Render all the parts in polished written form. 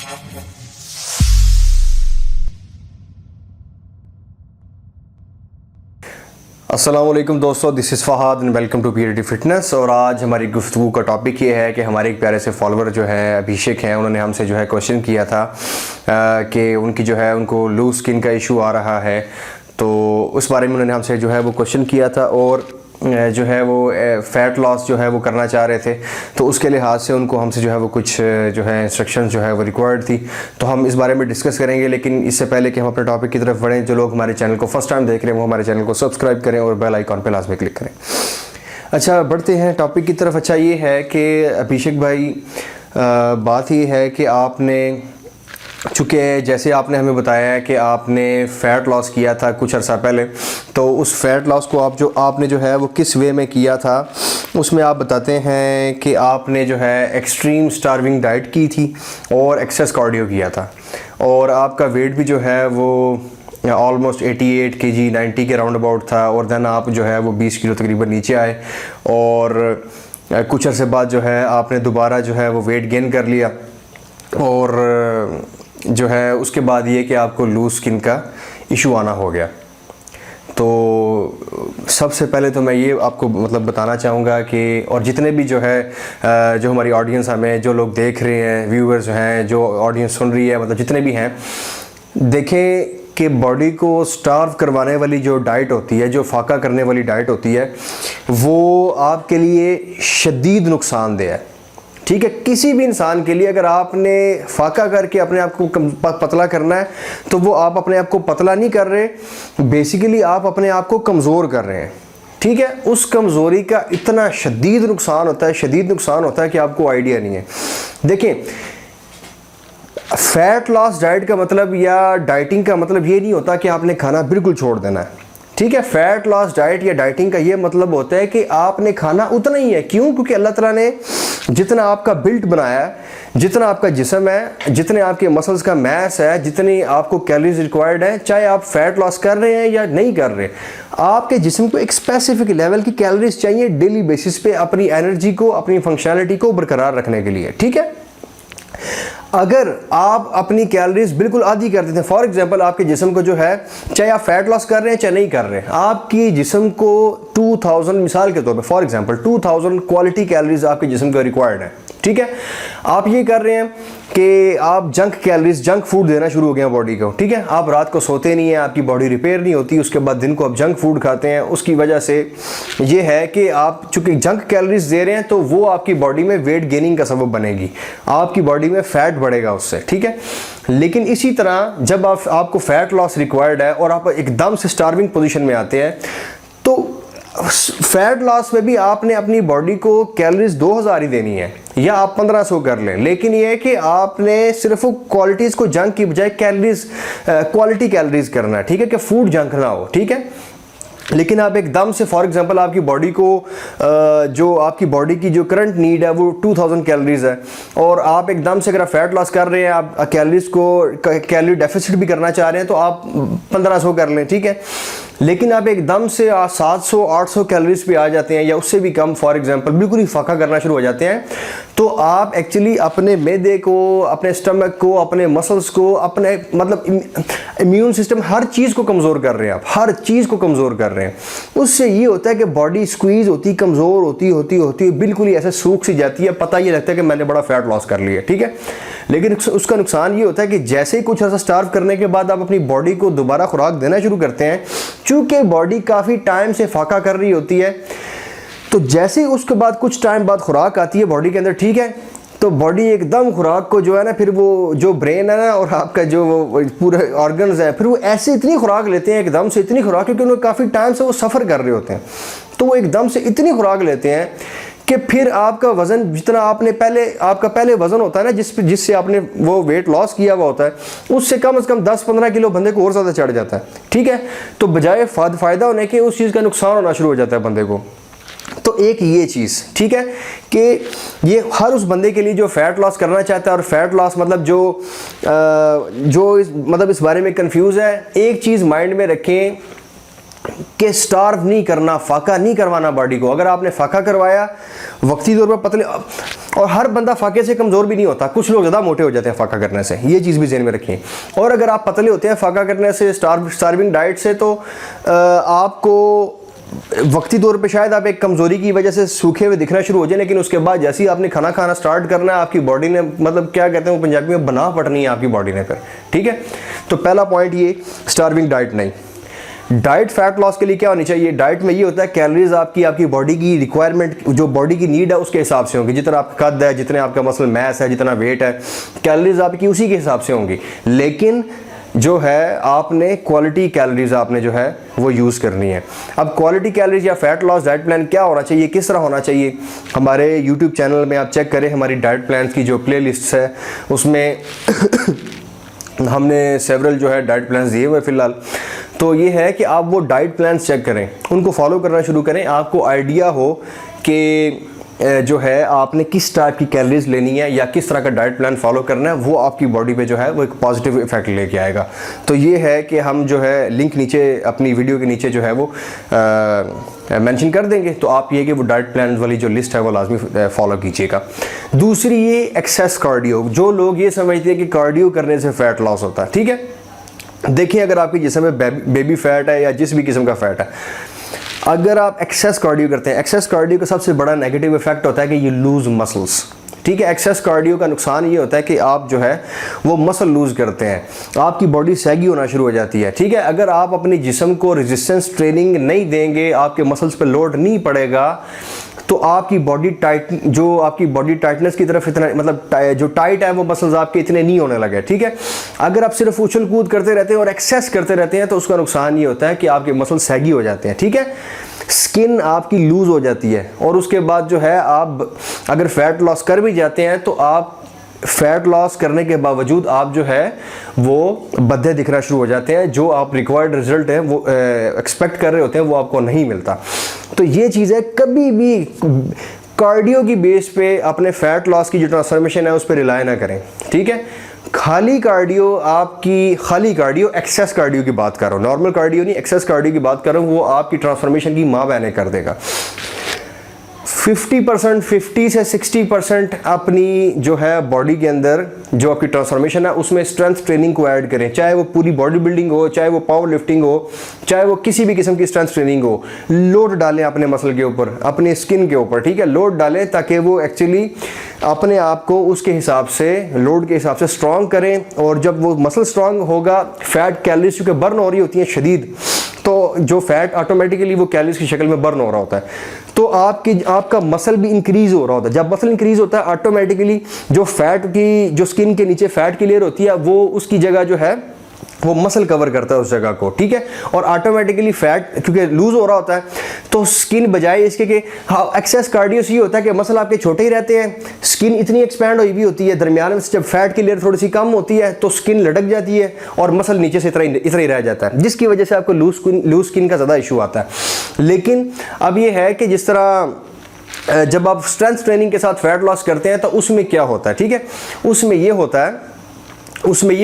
अस्सलामुअलैकुम दोस्तों, this is Fahad and welcome to Period Fitness. और आज हमारी गुफ्तगू का टॉपिक ये है कि हमारे एक प्यारे से फॉलोअर जो है अभिषेक हैं, उन्होंने हमसे जो है क्वेश्चन किया था कि उनकी जो है उनको लूज स्किन का इशू आ रहा है। तो उस बारे में उन्होंने हमसे जो है वो क्वेश्चन किया था और जो है वो फ़ैट लॉस जो है वो करना चाह रहे थे। तो उसके लिहाज से उनको हमसे जो है वो कुछ जो है इंस्ट्रक्शन जो है वो रिक्वायर्ड थी। तो हम इस बारे में डिस्कस करेंगे, लेकिन इससे पहले कि हम अपने टॉपिक की तरफ बढ़ें, जो लोग हमारे चैनल को फर्स्ट टाइम देख रहे हैं वो हमारे चैनल को सब्सक्राइब करें और बेल आइकॉन पर लाजमी क्लिक करें। अच्छा, बढ़ते हैं टॉपिक की तरफ। अच्छा, ये है कि अभिषेक भाई, बात ये है कि आपने चूँकि जैसे आपने हमें बताया है कि आपने फ़ैट लॉस किया था कुछ अर्सा पहले, तो उस फ़ैट लॉस को आपने जो है वो किस वे में किया था, उसमें आप बताते हैं कि आपने जो है एक्सट्रीम स्टार्विंग डाइट की थी और एक्सेस कार्डियो किया था, और आपका वेट भी जो है वो ऑलमोस्ट 88 kg 90 के राउंड अबाउट था। और देन आप जो है वो 20 किलो तकरीबन नीचे आए, और कुछ अर्से बाद जो है आपने दोबारा जो है वो वेट गेन कर लिया, और जो है उसके बाद ये कि आपको लूज स्किन का इशू आना हो गया। तो सबसे पहले तो मैं ये आपको मतलब बताना चाहूँगा कि, और जितने भी जो है जो हमारी ऑडियंस हमें जो लोग देख रहे हैं, व्यूअर्स हैं, जो ऑडियंस सुन रही है, मतलब जितने भी हैं, देखें कि बॉडी को स्टार्व करवाने वाली जो डाइट होती है, जो फाका करने वाली डाइट होती है, वो आपके लिए शदीद नुकसानदेह है। ठीक है, किसी भी इंसान के लिए अगर आपने फाका करके अपने आप को पतला करना है, तो वो आप अपने आप को पतला नहीं कर रहे, बेसिकली आप अपने आप को कमज़ोर कर रहे हैं। ठीक है, उस कमज़ोरी का इतना शदीद नुकसान होता है, शदीद नुकसान होता है कि आपको आइडिया नहीं है। देखें, फ़ैट लॉस डाइट का मतलब या डाइटिंग का मतलब ये नहीं होता कि आपने खाना बिल्कुल छोड़ देना है। ठीक है, फ़ैट लॉस डाइट या डाइटिंग का ये मतलब होता है कि आपने खाना उतना ही है। क्यों? क्योंकि अल्लाह ताला ने जितना आपका बिल्ट बनाया है, जितना आपका जिस्म है, जितने आपके मसल्स का मैस है, जितनी आपको कैलोरीज रिक्वायर्ड है, चाहे आप फ़ैट लॉस कर रहे हैं या नहीं कर रहे, आपके जिस्म को एक स्पेसिफिक लेवल की कैलोरीज चाहिए डेली बेसिस पे अपनी एनर्जी को, अपनी फंक्शनैलिटी को बरकरार रखने के लिए। ठीक है, अगर आप अपनी कैलोरीज बिल्कुल आधी कर देते हैं, फॉर एग्जांपल आपके जिस्म को जो है, चाहे आप फैट लॉस कर रहे हैं चाहे नहीं कर रहे हैं, आपकी जिस्म को 2000, मिसाल के तौर पे फॉर एग्जांपल 2000 क्वालिटी कैलोरीज आपके जिस्म को रिक्वायर्ड है। ठीक है, आप ये कर रहे हैं कि आप जंक कैलोरीज, जंक फूड देना शुरू हो गए हैं बॉडी को। ठीक है, आप रात को सोते नहीं हैं, आपकी बॉडी रिपेयर नहीं होती, उसके बाद दिन को आप जंक फूड खाते हैं। उसकी वजह से ये है कि आप चूंकि जंक कैलोरीज दे रहे हैं, तो वो आपकी बॉडी में वेट गेनिंग का सबब बनेगी, आपकी बॉडी में फैट बढ़ेगा उससे। ठीक है, लेकिन इसी तरह जब आपको फैट लॉस रिक्वायर्ड है और आप एकदम से स्टार्विंग पोजीशन में आते हैं, तो फैट लॉस में भी आपने अपनी बॉडी को कैलोरीज 2000 ही देनी है, या आप 1500 कर लें, लेकिन यह है कि आपने सिर्फ क्वालिटीज़ को जंक की बजाय कैलोरीज, क्वालिटी कैलोरीज करना है। ठीक है, कि फूड जंक ना हो। ठीक है, लेकिन आप एकदम से फॉर एग्जांपल आपकी बॉडी को जो आपकी बॉडी की जो करंट नीड है वो 2000 कैलोरीज है, और आप एकदम से अगर आप फैट लॉस कर रहे हैं, आप कैलोरीज को कैलोरी डेफिसिट भी करना चाह रहे हैं, तो आप 1500 कर लें। ठीक है, लेकिन आप एकदम से 700-800 कैलोरीज पे आ जाते हैं, या उससे भी कम, फॉर एग्जांपल बिल्कुल ही फाका करना शुरू हो जाते हैं, तो आप एक्चुअली अपने मैदे को, अपने स्टमक को, अपने मसल्स को, अपने मतलब इम्यून सिस्टम, हर चीज़ को कमज़ोर कर रहे हैं। आप हर चीज़ को कमज़ोर कर रहे हैं। उससे ये होता है कि बॉडी स्क्वीज होती, कमज़ोर होती बिल्कुल ही ऐसे सूख सी जाती है, पता ये लगता है कि मैंने बड़ा फैट लॉस कर लिया। ठीक है, लेकिन उसका नुकसान ये होता है कि जैसे ही कुछ ऐसा स्टार्व करने के बाद आप अपनी बॉडी को दोबारा खुराक देना शुरू करते हैं, चूँकि बॉडी काफ़ी टाइम से फाका कर रही होती है, तो जैसे ही उसके बाद कुछ टाइम बाद खुराक आती है बॉडी के अंदर, ठीक है, तो बॉडी एकदम खुराक को जो है ना, फिर वो जो ब्रेन है ना और आपका जो वो पूरे ऑर्गन्स हैं, फिर वो ऐसे इतनी खुराक लेते हैं, एकदम से इतनी खुराक, क्योंकि उन्हें काफ़ी टाइम से वो सफ़र कर रहे होते हैं, तो वो एकदम से इतनी खुराक लेते हैं कि फिर आपका वज़न, जितना आपने आपका पहले वज़न होता है ना, जिससे आपने वो वेट लॉस किया हुआ होता है, उससे कम से कम 10-15 किलो बंदे को और ज़्यादा चढ़ जाता है। ठीक है, तो बजाय फ़ायदा होने के उस चीज़ का नुकसान होना शुरू हो जाता है बंदे को। तो एक ये चीज़, ठीक है, कि ये हर उस बंदे के लिए जो फ़ैट लॉस करना चाहता है, और फ़ैट लॉस मतलब जो मतलब इस बारे में कंफ्यूज है, एक चीज़ माइंड में रखें कि स्टार्व नहीं करना, फाका नहीं करवाना बॉडी को। अगर आपने फाका करवाया वक्ती तौर पर पतले, और हर बंदा फाके से कमज़ोर भी नहीं होता, कुछ लोग ज़्यादा मोटे हो जाते हैं फाका करने से, ये चीज़ भी ज़हन में रखें। और अगर आप पतले होते हैं फाका करने से, स्टार्विंग डाइट से, तो आपको वक्ती तौर पे शायद आप एक कमज़ोरी की वजह से सूखे हुए दिखना शुरू हो जाए, लेकिन उसके बाद जैसे ही आपने खाना खाना स्टार्ट करना है, आपकी बॉडी ने मतलब क्या कहते हैं वो पंजाबी में, बना पटनी है आपकी बॉडी ने फिर। ठीक है, तो पहला पॉइंट ये, स्टार्विंग डाइट नहीं। डाइट फैट लॉस के लिए क्या होनी चाहिए? डाइट में ये होता है कैलोरीज आपकी बॉडी की रिक्वायरमेंट, जो बॉडी की नीड है उसके हिसाब से होंगी। जितना आपका कद है, जितने आपका मसल मैस है, जितना वेट है, कैलोरीज आपकी उसी के हिसाब से होंगी। लेकिन जो है आपने क्वालिटी कैलोरीज आपने जो है वो यूज़ करनी है। अब क्वालिटी कैलोरीज या फैट लॉस डाइट प्लान क्या होना चाहिए, किस तरह होना चाहिए? हमारे यूट्यूब चैनल में आप चेक करें, हमारी डाइट प्लान की जो प्ले लिस्ट है उसमें हमने सेवरल जो है डाइट प्लान्स दिए हुए फ़िलहाल। तो ये है कि आप वो डाइट प्लान्स चेक करें, उनको फॉलो करना शुरू करें, आपको आइडिया हो कि जो है आपने किस टाइप की कैलोरीज लेनी है या किस तरह का डाइट प्लान फॉलो करना है, वो आपकी बॉडी पे जो है वो एक पॉजिटिव इफेक्ट लेके आएगा। तो ये है कि हम जो है लिंक नीचे अपनी वीडियो के नीचे जो है वो मेंशन कर देंगे, तो आप ये कि वो डाइट प्लान वाली जो लिस्ट है वो लाजमी फॉलो कीजिएगा। दूसरी ये एक्सेस कार्डियो, जो लोग ये समझते हैं कि कार्डियो करने से फैट लॉस होता है। ठीक है, देखिए अगर आपके जिस्म में बेबी फैट है या जिस भी किस्म का फैट है, अगर आप एक्सेस कार्डियो करते हैं, एक्सेस कार्डियो का सबसे बड़ा नेगेटिव इफेक्ट होता है कि यू लूज मसल्स। ठीक है, एक्सेस कार्डियो का नुकसान ये होता है कि आप जो है वो मसल लूज करते हैं, आपकी बॉडी सैगी होना शुरू हो जाती है। ठीक है, अगर आप अपने जिस्म को रेजिस्टेंस ट्रेनिंग नहीं देंगे, आपके मसल्स पे लोड नहीं पड़ेगा, तो आपकी बॉडी टाइट, जो आपकी बॉडी टाइटनेस की तरफ इतना मतलब जो टाइट है वो मसल्स आपके इतने नहीं होने लगे। ठीक है, अगर आप सिर्फ उछल कूद करते रहते हैं और एक्सेस करते रहते हैं तो उसका नुकसान ये होता है कि आपके मसल सैगी हो जाते हैं। ठीक है, स्किन आपकी लूज हो जाती है, और उसके बाद जो है आप अगर फैट लॉस कर भी जाते हैं तो आप फैट लॉस करने के बावजूद आप जो है वो बद्धे दिखना शुरू हो जाते हैं, जो आप रिक्वायर्ड रिजल्ट है वो एक्सपेक्ट कर रहे होते हैं वो आपको नहीं मिलता। तो ये चीज़ है, कभी भी कार्डियो की बेस पे अपने फैट लॉस की जो ट्रांसफॉर्मेशन है उस पर रिलाय ना करें। ठीक है, खाली कार्डियो एक्सेस कार्डियो की बात कर रहा हूँ, नॉर्मल कार्डियो नहीं, एक्सेस कार्डियो की बात कर रहा हूँ, वो आपकी ट्रांसफॉर्मेशन की माँ बहने कर देगा। 50 से 60% अपनी जो है बॉडी के अंदर जो आपकी ट्रांसफॉर्मेशन है उसमें स्ट्रेंथ ट्रेनिंग को ऐड करें, चाहे वो पूरी बॉडी बिल्डिंग हो, चाहे वो पावर लिफ्टिंग हो, चाहे वो किसी भी किस्म की स्ट्रेंथ ट्रेनिंग हो। लोड डालें अपने मसल के ऊपर, अपने स्किन के ऊपर। ठीक है, लोड डालें ताकि वो एक्चुअली अपने आप को उसके हिसाब से, लोड के हिसाब से स्ट्रॉन्ग करें, और जब वो मसल स्ट्रॉन्ग होगा, फैट कैलोरीज क्योंकि बर्न हो रही होती हैं शदीद, तो जो फैट ऑटोमेटिकली वो कैलोरीज की शक्ल में बर्न हो रहा होता है, तो आपका मसल भी इंक्रीज हो रहा होता है। जब मसल इंक्रीज होता है ऑटोमेटिकली जो फैट की, जो स्किन के नीचे फैट की लेयर होती है, वो उसकी जगह जो है वो मसल कवर करता है उस जगह को। ठीक है, और ऑटोमेटिकली फैट क्योंकि लूज हो रहा होता है तो स्किन बजाय इसके कि हाँ एक्सेस कार्डियो से ये होता है कि मसल आपके छोटे ही रहते हैं, स्किन इतनी एक्सपैंड हुई भी होती है, दरमियान में जब फैट की लेयर थोड़ी सी कम होती है तो स्किन लटक जाती है और मसल नीचे से इतना ही रह जाता है, जिसकी वजह से आपको लूज स्किन का ज़्यादा इशू आता है। लेकिन अब ये है कि जिस तरह जब आप स्ट्रेंथ ट्रेनिंग के साथ फैट लॉस करते हैं तो उसमें क्या होता है? ठीक है, उसमें ये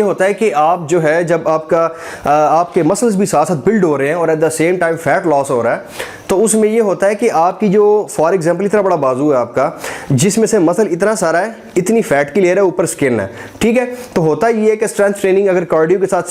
होता है कि आप जो है जब आपके मसल्स भी साथ साथ बिल्ड हो रहे हैं और at the same time fat loss हो रहा है, तो उसमें ये होता है कि आपकी जो फॉर एग्जांपल इतना बड़ा बाजू है आपका, जिसमें से मसल इतना सारा है, इतनी फैट की लेयर है, ऊपर स्किन है। ठीक है, तो होता ये है कि स्ट्रेंथ ट्रेनिंग, अगर कार्डियो के साथ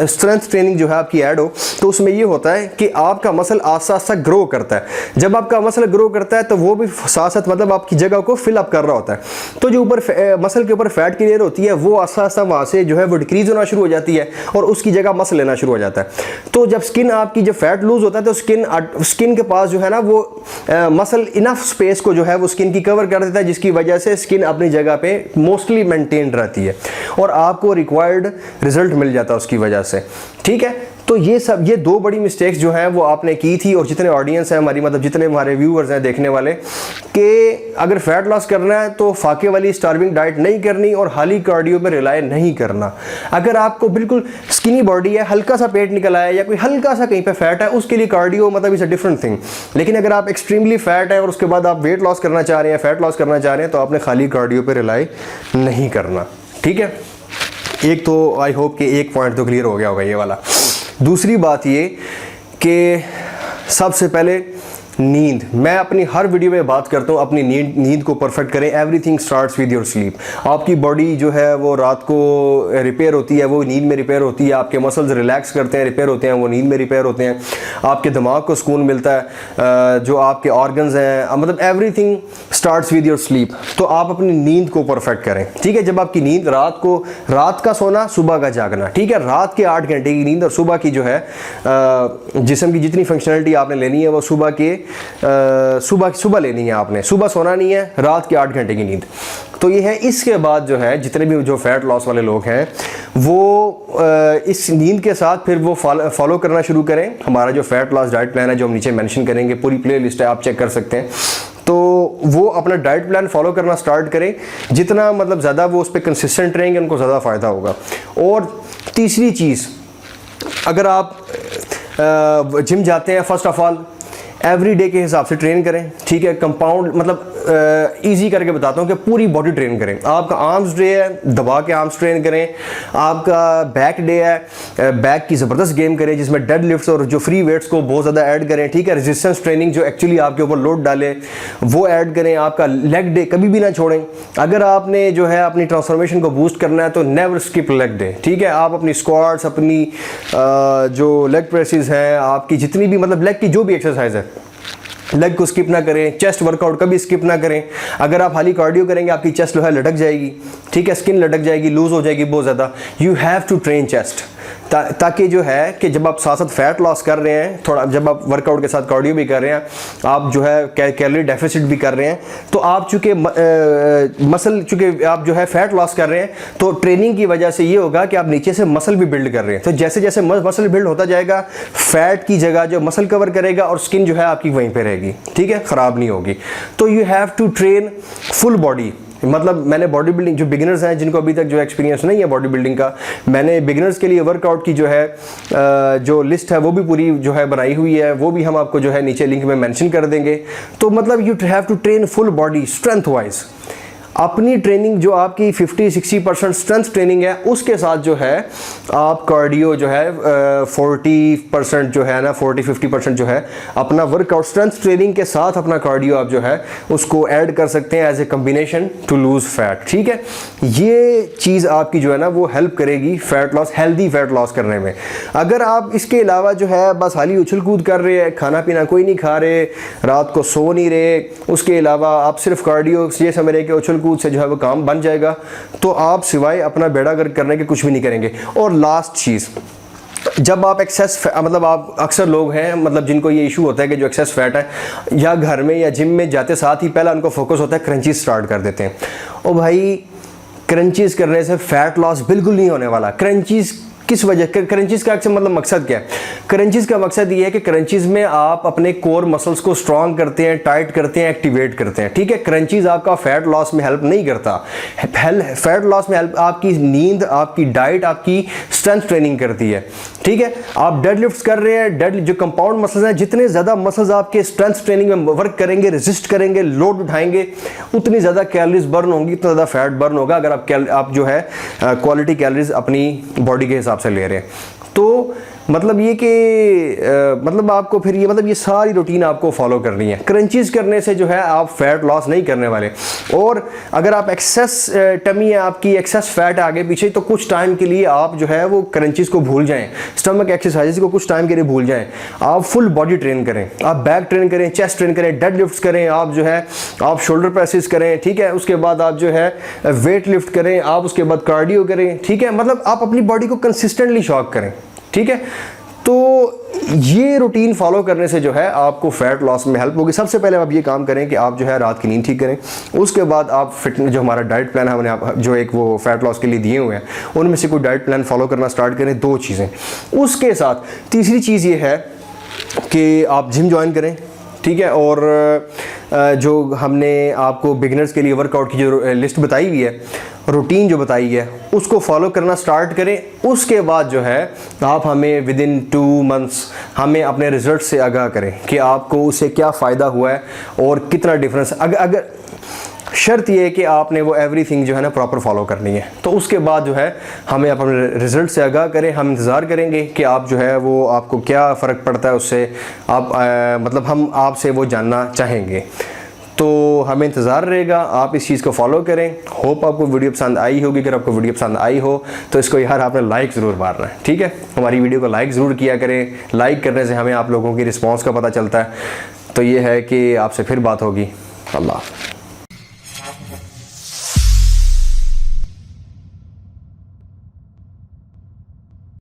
स्ट्रेंथ ट्रेनिंग जो है आपकी ऐड हो, तो उसमें ये होता है कि आपका मसल आस्ता आस्ता ग्रो करता है। जब आपका मसल ग्रो करता है तो वो भी साथ साथ मतलब आपकी जगह को फिल अप कर रहा होता है, तो जो ऊपर मसल के ऊपर फैट की लेयर होती है वो आस्ता आस्ता वहाँ से जो है वो डिक्रीज होना शुरू हो जाती है और उसकी जगह मसल लेना शुरू हो जाता है। तो जब स्किन आपकी जब फैट लूज होता है तो स्किन के पास जो है ना वो मसल इनफ स्पेस को जो है वो स्किन की कवर कर देता है, जिसकी वजह से स्किन अपनी जगह पे मोस्टली मेंटेन्ड रहती है और आपको रिक्वायर्ड रिजल्ट मिल जाता है उसकी वजह से। ठीक है, तो ये दो बड़ी मिस्टेक्स जो है वो आपने की थी, और जितने ऑडियंस है हमारी, मतलब जितने हमारे व्यूअर्स हैं देखने वाले, कि अगर फैट लॉस करना है तो फाके वाली स्टार्विंग डाइट नहीं करनी और हाली कार्डियो पे रिलाय नहीं करना। अगर आपको बिल्कुल स्किनी बॉडी है, हल्का सा पेट निकल आया या कोई हल्का सा कहीं पे फैट है, उसके लिए कार्डियो मतलब इज अ डिफरेंट थिंग। लेकिन अगर आप एक्सट्रीमली फैट है और उसके बाद आप वेट लॉस करना चाह रहे हैं, फैट लॉस करना चाह रहे हैं, तो आपने खाली कार्डियो पे रिलाय नहीं करना। ठीक है, एक तो आई होप कि एक पॉइंट तो क्लियर हो गया होगा ये वाला। दूसरी बात ये कि सबसे पहले नींद, मैं अपनी हर वीडियो में बात करता हूँ अपनी नींद को परफेक्ट करें। Everything starts with your sleep. आपकी बॉडी जो है वो रात को रिपेयर होती है, वो नींद में रिपेयर होती है। आपके मसल्स रिलैक्स करते हैं, रिपेयर होते हैं, वो नींद में रिपेयर होते हैं। आपके दिमाग को सुकून मिलता है, जो आपके ऑर्गन्स हैं, मतलब everything starts with your sleep. तो आप अपनी नींद को परफेक्ट करें, ठीक है। जब आपकी नींद रात का सोना, सुबह का जागना, ठीक है। रात के 8 घंटे की नींद और सुबह की जो है जिस्म की जितनी फंक्शनलिटी आपने लेनी है वो सुबह लेनी है आपने। सुबह सोना नहीं है, रात के 8 घंटे की नींद। तो ये है। इसके बाद जो है जितने भी जो फैट लॉस वाले लोग हैं वो इस नींद के साथ फिर वो फॉलो करना शुरू करें हमारा जो फैट लॉस डाइट प्लान है, जो हम नीचे मेंशन करेंगे, पूरी प्ले लिस्ट है, आप चेक कर सकते हैं। तो वो अपना डाइट प्लान फॉलो करना स्टार्ट करें। जितना मतलब ज़्यादा वो उस पर कंसिस्टेंट रहेंगे उनको ज़्यादा फ़ायदा होगा। और तीसरी चीज़, अगर आप जिम जाते हैं, first of all every day के हिसाब से ट्रेन करें, ठीक है। कंपाउंड मतलब इजी करके बताता हूँ कि पूरी बॉडी ट्रेन करें। आपका आर्म्स डे है, दबा के आर्म्स ट्रेन करें। आपका बैक डे है, बैक की ज़बरदस्त गेम करें जिसमें डेड लिफ्ट्स और जो फ्री वेट्स को बहुत ज़्यादा ऐड करें, ठीक है। रेजिस्टेंस ट्रेनिंग जो एक्चुअली आपके ऊपर लोड डाले वो ऐड करें। आपका लेग डे कभी भी ना छोड़ें। अगर आपने जो है अपनी ट्रांसफॉर्मेशन को बूस्ट करना है तो नेवर स्किप लेग डे, ठीक है। आप अपनी स्क्वाट्स, अपनी जो लेग प्रेसेस हैं, आपकी जितनी भी मतलब लेग की जो भी एक्सरसाइज है, लेग को स्किप ना करें। चेस्ट वर्कआउट कभी स्किप ना करें। अगर आप खाली कार्डियो करेंगे आपकी चेस्ट जो है लटक जाएगी, ठीक है। स्किन लटक जाएगी, लूज हो जाएगी बहुत ज़्यादा। You have to train chest, ताकि जो है कि जब आप साथ साथ फैट लॉस कर रहे हैं, थोड़ा जब आप वर्कआउट के साथ कार्डियो भी कर रहे हैं, आप जो है कैलोरी डेफिसिट भी कर रहे हैं, तो आप चूँकि आप जो है फैट लॉस कर रहे हैं तो ट्रेनिंग की वजह से ये होगा कि आप नीचे से मसल भी बिल्ड कर रहे हैं। तो जैसे जैसे मसल बिल्ड होता जाएगा, फैट की जगह जो मसल कवर करेगा और स्किन जो है आपकी वहीं पर रहेगी, ठीक है, ख़राब नहीं होगी। तो you have to train full body. मतलब मैंने बॉडी बिल्डिंग, जो बिगिनर्स हैं जिनको अभी तक जो एक्सपीरियंस नहीं है बॉडी बिल्डिंग का, मैंने बिगिनर्स के लिए वर्कआउट की जो है जो लिस्ट है वो भी पूरी जो है बनाई हुई है। वो भी हम आपको जो है नीचे लिंक में मेंशन कर देंगे। तो मतलब you have to train full body strength wise. अपनी ट्रेनिंग जो आपकी 50-60% स्ट्रेंथ ट्रेनिंग है, उसके साथ जो है आप कार्डियो जो है 40% जो है ना, 40-50% जो है अपना वर्कआउट स्ट्रेंथ ट्रेनिंग के साथ अपना कार्डियो आप जो है उसको ऐड कर सकते हैं as a combination to lose fat, ठीक है। ये चीज़ आपकी जो है ना वो हेल्प करेगी fat loss, healthy fat loss करने में। अगर आप इसके अलावा जो है बस हाली उछल कूद कर रहे हैं, खाना पीना कोई नहीं खा रहे, रात को सो नहीं रहे, उसके अलावा आप सिर्फ कार्डियो ये समझ रहे कि उछल कूद से जो है वो काम बन जाएगा, तो आप सिवाय अपना बेड़ा गर्क करने के कुछ भी नहीं करेंगे। और लास्ट चीज़, जब आप मतलब आप अक्सर लोग हैं मतलब जिनको ये इशू होता है कि जो एक्सेस फैट है, या घर में या जिम में जाते साथ ही पहला उनको फोकस होता है क्रंचीज स्टार्ट कर देते हैं। ओ भाई, क्रंचीज करने से फैट लॉस बिल्कुल नहीं होने वाला। क्रंचीज किस वजह, क्रंचीज का मतलब मकसद क्या है? क्रंचीज का मकसद ये है कि क्रंचीज में आप अपने कोर मसल्स को स्ट्रांग करते हैं, टाइट करते हैं, एक्टिवेट करते हैं, ठीक है। क्रंचीज आपका फैट लॉस में हेल्प नहीं करता। फैट लॉस में हेल्प आपकी नींद, आपकी डाइट, आपकी स्ट्रेंथ ट्रेनिंग करती है, ठीक है। आप डेड लिफ्ट्स कर रहे हैं, डेड जो कंपाउंड मसल्स हैं, जितने ज़्यादा मसल्स आपके स्ट्रेंथ ट्रेनिंग में वर्क करेंगे, रेजिस्ट करेंगे, लोड उठाएंगे, उतनी ज़्यादा कैलोरीज बर्न होंगी, उतना ज़्यादा फैट बर्न होगा। अगर आप जो है क्वालिटी कैलोरीज अपनी बॉडी के हिसाब से ले रहे हैं, तो मतलब ये कि मतलब आपको फिर ये सारी रूटीन आपको फॉलो करनी है। क्रंचीज करने से जो है आप फैट लॉस नहीं करने वाले। और अगर आप एक्सेस टमी है, आपकी एक्सेस फैट है आगे पीछे, तो कुछ टाइम के लिए आप जो है वो क्रंचीज को भूल जाएं, स्टमक एक्सरसाइज को कुछ टाइम के लिए भूल जाएं। आप फुल बॉडी ट्रेन करें, आप बैक ट्रेन करें, चेस्ट ट्रेन करें, डेड लिफ्ट्स करें, आप जो है आप शोल्डर प्रेसेस करें, ठीक है। उसके बाद आप जो है वेट लिफ्ट करें, आप उसके बाद कार्डियो करें, ठीक है। मतलब आप अपनी बॉडी को कंसिस्टेंटली शॉक करें, ठीक है। तो ये रूटीन फॉलो करने से जो है आपको फैट लॉस में हेल्प होगी। सबसे पहले आप ये काम करें कि आप जो है रात की नींद ठीक करें। उसके बाद आप फिटनेस, जो हमारा डाइट प्लान है हमने आप जो एक वो फैट लॉस के लिए दिए हुए हैं, उनमें से कोई डाइट प्लान फॉलो करना स्टार्ट करें। 2 चीज़ें। उसके साथ तीसरी चीज़ ये है कि आप जिम ज्वाइन करें, ठीक है। और जो हमने आपको बिगिनर्स के लिए वर्कआउट की जो लिस्ट बताई हुई है, रूटीन जो बताई है, उसको फॉलो करना स्टार्ट करें। उसके बाद जो है आप हमें विदिन 2 मंथ्स हमें अपने रिजल्ट से आगाह करें कि आपको उससे क्या फ़ायदा हुआ है और कितना डिफरेंस। अगर शर्त ये है कि आपने वो एवरीथिंग जो है ना प्रॉपर फॉलो करनी है। तो उसके बाद जो है हमें अपने रिज़ल्ट से आगाह करें, हम इंतज़ार करेंगे कि आप जो है वो आपको क्या फ़र्क पड़ता है उससे, आप मतलब हम आपसे वो जानना चाहेंगे। तो हमें इंतज़ार रहेगा, आप इस चीज़ को फॉलो करें। होप आपको वीडियो पसंद आई होगी। अगर आपको वीडियो पसंद आई हो तो इसको यार आपने लाइक ज़रूर मारना है, ठीक है। हमारी वीडियो को लाइक ज़रूर किया करें, लाइक करने से हमें आप लोगों की रिस्पॉन्स का पता चलता है। तो ये है कि आपसे फिर बात होगी। अल्लाह।